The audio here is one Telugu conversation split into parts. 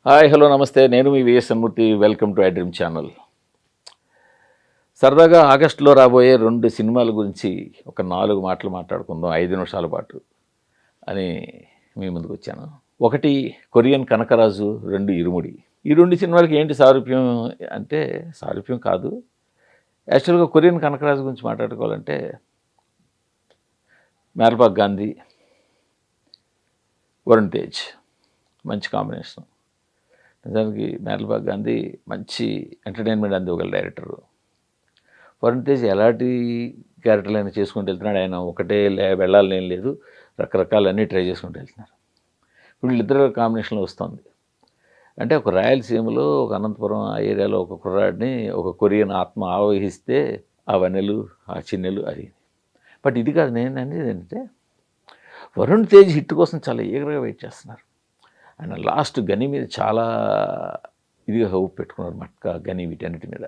హాయ్, హలో, నమస్తే. నేను మీ VSN Murthy. Welcome to I dream channel. సరదాగా ఆగస్టులో రాబోయే 2 సినిమాల గురించి ఒక 4 మాటలు మాట్లాడుకుందాం 5 నిమిషాల పాటు అని మీ ముందుకు వచ్చాను. ఒకటి కొరియన్ కనకరాజు, 2 ఇరుముడి. ఈ 2 సినిమాలకి ఏంటి సారూప్యం అంటే, సారూప్యం కాదు, యాక్చువల్గా కొరియన్ కనకరాజు గురించి మాట్లాడుకోవాలంటే మేరపాక్ గాంధీ, వరుణ్ తేజ్ మంచి కాంబినేషన్. నిజానికి మేరపాక్ గాంధీ మంచి ఎంటర్టైన్మెంట్ అందివ్వగల డైరెక్టరు. వరుణ్ తేజ్ ఎలాంటి క్యారెక్టర్లు అయినా చేసుకుంటూ వెళ్తున్నాడు. ఆయన ఒకటే వెళ్ళాలని ఏం లేదు, రకరకాలన్నీ ట్రై చేసుకుంటూ వెళ్తున్నారు. ఇప్పుడు వీళ్ళిద్దరు కాంబినేషన్లో వస్తుంది. అంటే ఒక రాయలసీమలో, ఒక అనంతపురం ఆ ఏరియాలో ఒక కుర్రాడిని ఒక కొరియన్ ఆత్మ ఆవహిస్తే ఆ వన్నెలు, ఆ చిన్నెలు అది. బట్ ఇది కాదు, నేను అనేది ఏంటంటే వరుణ్ తేజ్ హిట్ కోసం చాలా ఈగర్గా వెయిట్ చేస్తున్నారు. ఆయన లాస్ట్ గని మీద చాలా ఇదిగా హోప్ పెట్టుకున్నారు, మట్కా గని వీటన్నిటి మీద.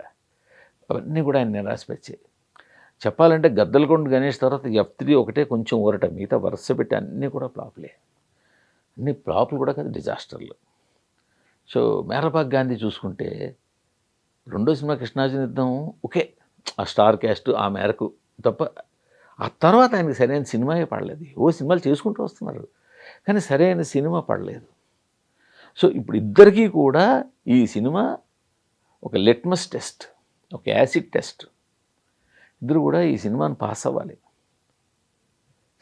అవన్నీ కూడా ఆయన నిరాశపరిచాయి. చెప్పాలంటే గద్దలకొండ గణేష్ తర్వాత F3 ఒకటే కొంచెం ఊరట, మిగతా వరుస పెట్టి అన్నీ కూడా ఫ్లాపులే. అన్ని ఫ్లాపులు కూడా కాదు, డిజాస్టర్లు. సో మేరపాక్ గాంధీ చూసుకుంటే రెండో సినిమా కృష్ణార్జున యుద్ధం ఓకే, ఆ స్టార్ క్యాస్ట్ ఆ మేరకు తప్ప ఆ తర్వాత ఆయనకి సరైన సినిమాయే పడలేదు. సినిమాలు చేసుకుంటూ వస్తున్నారు కానీ సరైన సినిమా పడలేదు. సో ఇప్పుడు ఇద్దరికీ కూడా ఈ సినిమా ఒక లిట్మస్ టెస్ట్, ఒక యాసిడ్ టెస్ట్. ఇద్దరు కూడా ఈ సినిమాను పాస్ అవ్వాలి.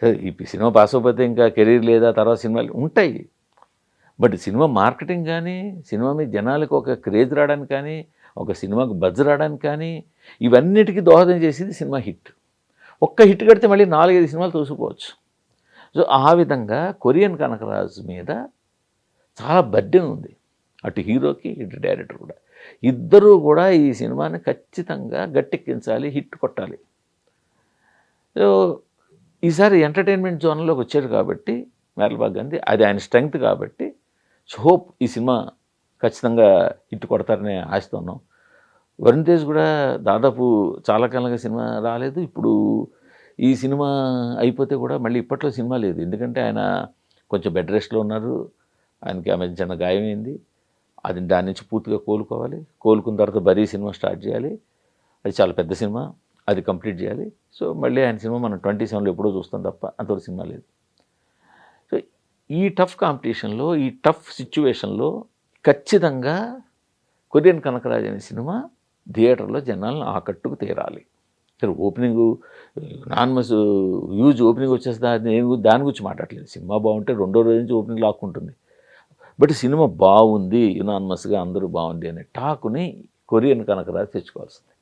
సరే, ఈ సినిమా పాస్ అవ్వకపోతే ఇంకా కెరీర్ లేదా, తర్వాత సినిమాలు ఉంటాయి. బట్ సినిమా మార్కెటింగ్ కానీ, సినిమా మీద జనాలకు ఒక క్రేజ్ రావడానికి కానీ, ఒక సినిమాకు బజ్ రావడానికి కానీ, ఇవన్నిటికీ దోహదం చేసేది సినిమా హిట్. ఒక్క హిట్ కడితే మళ్ళీ 4-5 సినిమాలు తోసుకోవచ్చు. సో ఆ విధంగా కొరియన్ కనకరాజు మీద చాలా బర్డెన్ ఉంది, అటు హీరోకి ఇటు డైరెక్టర్ కూడా. ఇద్దరూ కూడా ఈ సినిమాని ఖచ్చితంగా గట్టెక్కించాలి, హిట్ కొట్టాలి. సో ఈసారి ఎంటర్టైన్మెంట్ జోన్లోకి వచ్చాడు కాబట్టి మేరపాక్ గాంధీ, అది ఆయన స్ట్రెంగ్త్ కాబట్టి హోప్ ఈ సినిమా ఖచ్చితంగా హిట్ కొడతారనే ఆశతున్నాం. వరుణ్ తేజ్ కూడా దాదాపు చాలా కాలంగా సినిమా రాలేదు. ఇప్పుడు ఈ సినిమా అయిపోతే కూడా మళ్ళీ ఇప్పట్లో సినిమా లేదు, ఎందుకంటే ఆయన కొంచెం బెడ్ రెస్ట్లో ఉన్నారు. ఆయనకి ఆమె చిన్న గాయమైంది, అది దాని నుంచి పూర్తిగా కోలుకోవాలి. కోలుకున్న తర్వాత బరీ సినిమా స్టార్ట్ చేయాలి, అది చాలా పెద్ద సినిమా, అది కంప్లీట్ చేయాలి. సో మళ్ళీ ఆయన సినిమా మనం 27లో ఎప్పుడో చూస్తాం తప్ప అంతవరకు సినిమా లేదు. సో ఈ టఫ్ కాంపిటీషన్లో, ఈ టఫ్ సిచ్యువేషన్లో ఖచ్చితంగా కొరియన్ కనకరాజు అనే సినిమా థియేటర్లో జనాలను ఆకట్టుకు తీరాలి. సరే, ఓపెనింగ్ నాన్మస్ హ్యూజ్ ఓపెనింగ్ వచ్చేస్తా, నేను దాని గురించి మాట్లాడలేదు. సినిమా బాగుంటే రెండో రోజు నుంచి ఓపెనింగ్ లాక్కుంటుంది. బట్ సినిమా బాగుంది, యునానిమస్గా అందరూ బాగుంది అనే టాకుని కొరియన్ కనకరాజు తెచ్చుకోవాల్సింది.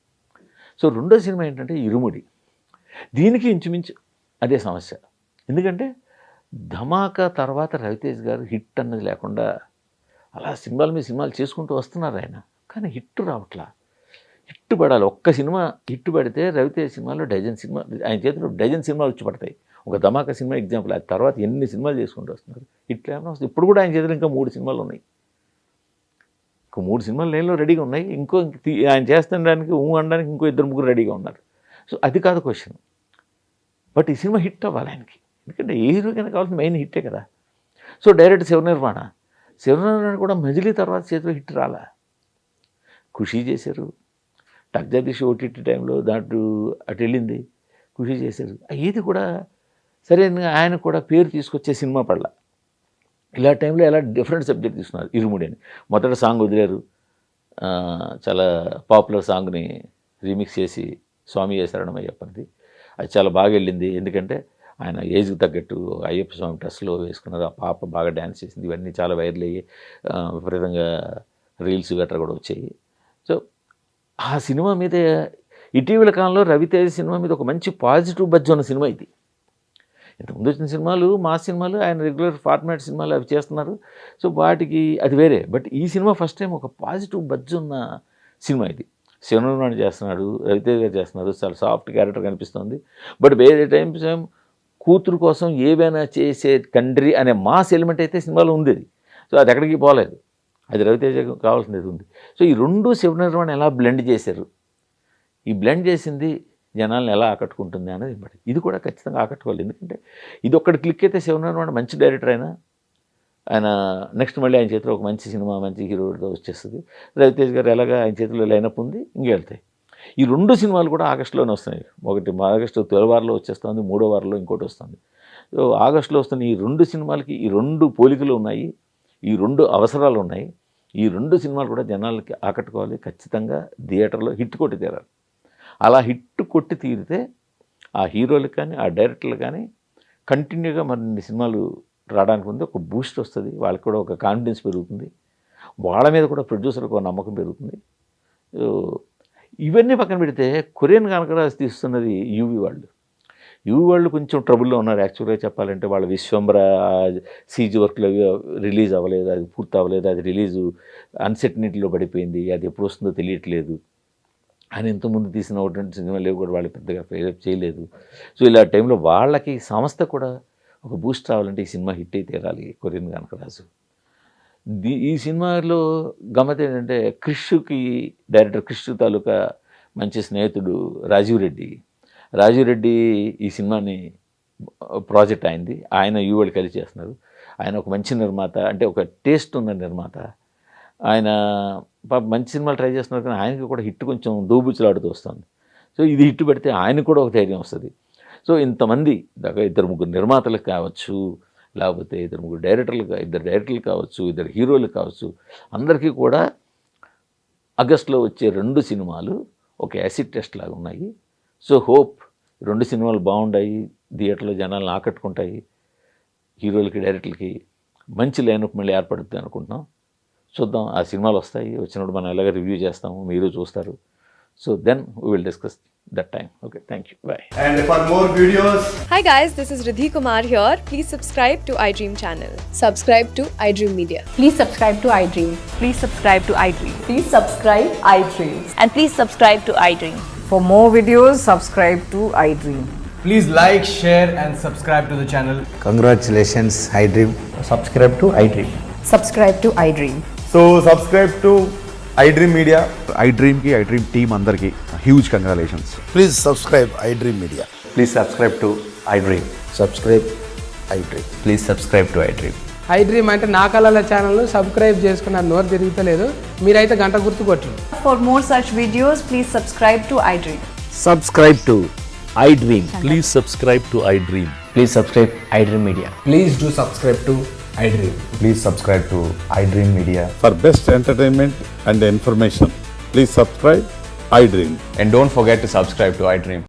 సో రెండో సినిమా ఏంటంటే ఇరుముడి. దీనికి ఇంచుమించు అదే సమస్య. ఎందుకంటే ధమాకా తర్వాత రవితేజ్ గారు హిట్ అన్నది లేకుండా అలా సినిమాల మీద సినిమాలు చేసుకుంటూ వస్తున్నారు ఆయన, కానీ హిట్ రావట్లా. హిట్ పడాలి, ఒక్క సినిమా హిట్ పడితే రవితేజ్ సినిమాలో డజన్ సినిమా, ఆయన చేతిలో డజన్ సినిమాలు వచ్చి పడతాయి. ఒక ధమాకా సినిమా ఎగ్జాంపుల్, ఆ తర్వాత ఎన్ని సినిమాలు చేసుకుంటూ వస్తున్నారు, హిట్లు ఏమైనా వస్తుంది. ఇప్పుడు కూడా ఆయన చేతిలో ఇంకా 3 సినిమాలు ఉన్నాయి, ఇంకో 3 సినిమాలు లైన్లో రెడీగా ఉన్నాయి. ఇంకో ఆయన చేస్తుండడానికి అనడానికి ఇంకో 2-3 రెడీగా ఉన్నారు. సో అది కాదు క్వశ్చన్. బట్ ఈ సినిమా హిట్ అవ్వాలి ఆయనకి, ఎందుకంటే ఏ హీరోకైనా కావాల్సిన మెయిన్ హిట్టే కదా. సో డైరెక్ట్ శివనిర్మాణ కూడా మజిలీ తర్వాత చేతిలో హిట్ రాలా. ఖుషీ చేశారు, టక్ జగదీష్ ఓటీటీ టైంలో దాంట్లో అటు వెళ్ళింది, ఖుషి చేశారు. ఏది కూడా సరైన ఆయన కూడా పేరు తీసుకొచ్చే సినిమా పడలా. ఇలా టైంలో ఎలా డిఫరెంట్ సబ్జెక్ట్ తీసుకున్నారు ఇరుముడి అని. మొదటి సాంగ్ వదిలేరు, చాలా పాపులర్ సాంగ్ని రీమిక్స్ చేసి స్వామి శరణమయ్యప్పది, అది చాలా బాగా వెళ్ళింది. ఎందుకంటే ఆయన ఏజ్కి తగ్గట్టు అయ్యప్ప స్వామి డ్రెస్లో వేసుకున్నారు, ఆ పాప బాగా డ్యాన్స్ చేసింది. ఇవన్నీ చాలా వైరల్ అయ్యి విపరీతంగా రీల్స్ గట్రా కూడా వచ్చాయి. సో ఆ సినిమా మీద ఇటీవల కాలంలో రవితేజ సినిమా మీద ఒక మంచి పాజిటివ్ బజ్ ఉన్న సినిమా ఇది. ఇంతకుముందు వచ్చిన సినిమాలు మాస్ సినిమాలు, ఆయన రెగ్యులర్ ఫార్మాట్ సినిమాలు అవి చేస్తున్నారు. సో వాటికి అది వేరే. బట్ ఈ సినిమా ఫస్ట్ టైం ఒక పాజిటివ్ బజ్ ఉన్న సినిమా ఇది. శివనారాయణ చేస్తున్నాడు, రవితేజ గారు చేస్తున్నారు, చాలా సాఫ్ట్ క్యారెక్టర్ కనిపిస్తుంది. బట్ వేరే టైమ్స్ కూతురు కోసం ఏవైనా చేసే తండ్రి అనే మాస్ ఎలిమెంట్ అయితే సినిమాలో ఉంది. సో అది ఎక్కడికి పోలేదు, అది రవితేజ కావాల్సినది ఉంది. సో ఈ రెండు శివనిర్మాణ ఎలా బ్లెండ్ చేశారు, ఈ బ్లెండ్ చేసింది జనాలను ఎలా ఆకట్టుకుంటుంది అనేది ఇంపార్టెంట్. ఇది కూడా ఖచ్చితంగా ఆకట్టుకోవాలి. ఎందుకంటే ఇది ఒక్కటి క్లిక్ అయితే శివనారాయణ మంచి డైరెక్టర్ అయినా ఆయన నెక్స్ట్ మళ్ళీ ఆయన చేతిలో ఒక మంచి సినిమా మంచి హీరోతో వచ్చేస్తుంది. రవితేజ్ గారు ఎలాగా ఆయన చేతిలో లైనప్ ఉంది, ఇంకెళ్తాయి. ఈ 2 సినిమాలు కూడా ఆగస్టులోనే వస్తున్నాయి. ఒకటి ఆగస్టు 12 వారంలో వచ్చేస్తుంది, 3వ వారంలో ఇంకోటి వస్తుంది. సో ఆగస్టులో వస్తున్న ఈ 2 సినిమాలకి ఈ 2 పోలికలు ఉన్నాయి, ఈ 2 అవసరాలు ఉన్నాయి. ఈ 2 సినిమాలు కూడా జనాలకి ఆకట్టుకోవాలి. ఖచ్చితంగా థియేటర్లో హిట్ కొట్టి తీరాలి. అలా హిట్ కొట్టి తీరితే ఆ హీరోలకు కానీ ఆ డైరెక్టర్లు కానీ కంటిన్యూగా మరిన్ని సినిమాలు రావడానికి ముందు ఒక బూస్ట్ వస్తుంది. వాళ్ళకి కూడా ఒక కాన్ఫిడెన్స్ పెరుగుతుంది. వాళ్ళ మీద కూడా ప్రొడ్యూసర్కి ఒక నమ్మకం పెరుగుతుంది. ఇవన్నీ పక్కన పెడితే కొరియన్ కనకరాజు తీస్తున్నది యూవీ వాళ్ళు కొంచెం ట్రబుల్లో ఉన్నారు. యాక్చువల్గా చెప్పాలంటే వాళ్ళ విశ్వంబర సీజీ వర్క్లో రిలీజ్ అవ్వలేదు, అది పూర్తి అవ్వలేదు, అది రిలీజు అన్సర్టనిటీలో పడిపోయింది, అది ఎప్పుడు వస్తుందో తెలియట్లేదు. ఆయన ఇంతకుముందు తీసిన ఒకటి సినిమాలు కూడా వాళ్ళు పెద్దగా ఫెయిలప్ చేయలేదు. సో ఇలా టైంలో వాళ్ళకి సంస్థ కూడా ఒక బూస్ట్ రావాలంటే ఈ సినిమా హిట్ అయితే తీరాలి. కొరియన్ కనకరాజు ఈ సినిమాలో గమ్మత్ ఏంటంటే క్రిష్కి డైరెక్టర్ క్రిష్ తాలూకా మంచి స్నేహితుడు రాజీవ్ రెడ్డి ఈ సినిమాని ప్రాజెక్ట్ అయింది. ఆయన యూవల్ కలిసి చేస్తున్నారు. ఆయన ఒక మంచి నిర్మాత, అంటే ఒక టేస్ట్ ఉన్న నిర్మాత. ఆయన మంచి సినిమాలు ట్రై చేస్తున్నారు, కానీ ఆయనకి కూడా హిట్ కొంచెం దూబుచ్చులాడుతూ వస్తుంది. సో ఇది హిట్ పెడితే ఆయనకు కూడా ఒక ధైర్యం వస్తుంది. సో ఇంతమంది దాకా 2-3 నిర్మాతలకు కావచ్చు, లేకపోతే 2-3 డైరెక్టర్లు కావచ్చు, 2 హీరోలు కావచ్చు, అందరికీ కూడా ఆగస్టులో వచ్చే 2 సినిమాలు ఒక యాసిడ్ టెస్ట్ లాగా ఉన్నాయి. సో హోప్ 2 సినిమాలు బాగుంటాయి, థియేటర్లో జనాలను ఆకట్టుకుంటాయి, హీరోలకి డైరెక్టర్లకి మంచి లైనప్ మళ్ళీ ఏర్పడుతుంది అనుకుంటున్నాం. చూద్దాం, ఆ సినిమాలు వస్తాయి, వచ్చినప్పుడు మనం ఎలాగ రివ్యూ చేస్తాము, మీరు చూస్తారు. So then we will discuss that time. Okay, thank you. Bye. And for more videos. Hi guys, this is Riddhi Kumar here. Please subscribe to iDream channel. Subscribe to iDream Media. Please subscribe to iDream. Please subscribe to iDream. Please subscribe iDream. And please subscribe to iDream. For more videos, subscribe to iDream. Please like, share and subscribe to the channel. Congratulations, iDream. Subscribe to iDream. Subscribe to iDream. So subscribe to iDream Media. iDream ki iDream team andarki huge congratulations. Please subscribe iDream Media. Please subscribe to iDream. Subscribe iDream. Please subscribe to iDream. iDream అంటే నా కళల ఛానల్ను సబ్స్క్రైబ్ చేసుకున్న నోరు తిరుగుతలేదు, మీరైతే గంట గుర్తు కొట్టండి. For more such videos, please subscribe to iDream. Subscribe to iDream. Please subscribe to iDream. Please subscribe iDream Media. Please do subscribe to iDream. Please subscribe to iDream Media. For best entertainment and information, please subscribe iDream. And don't forget to subscribe to iDream.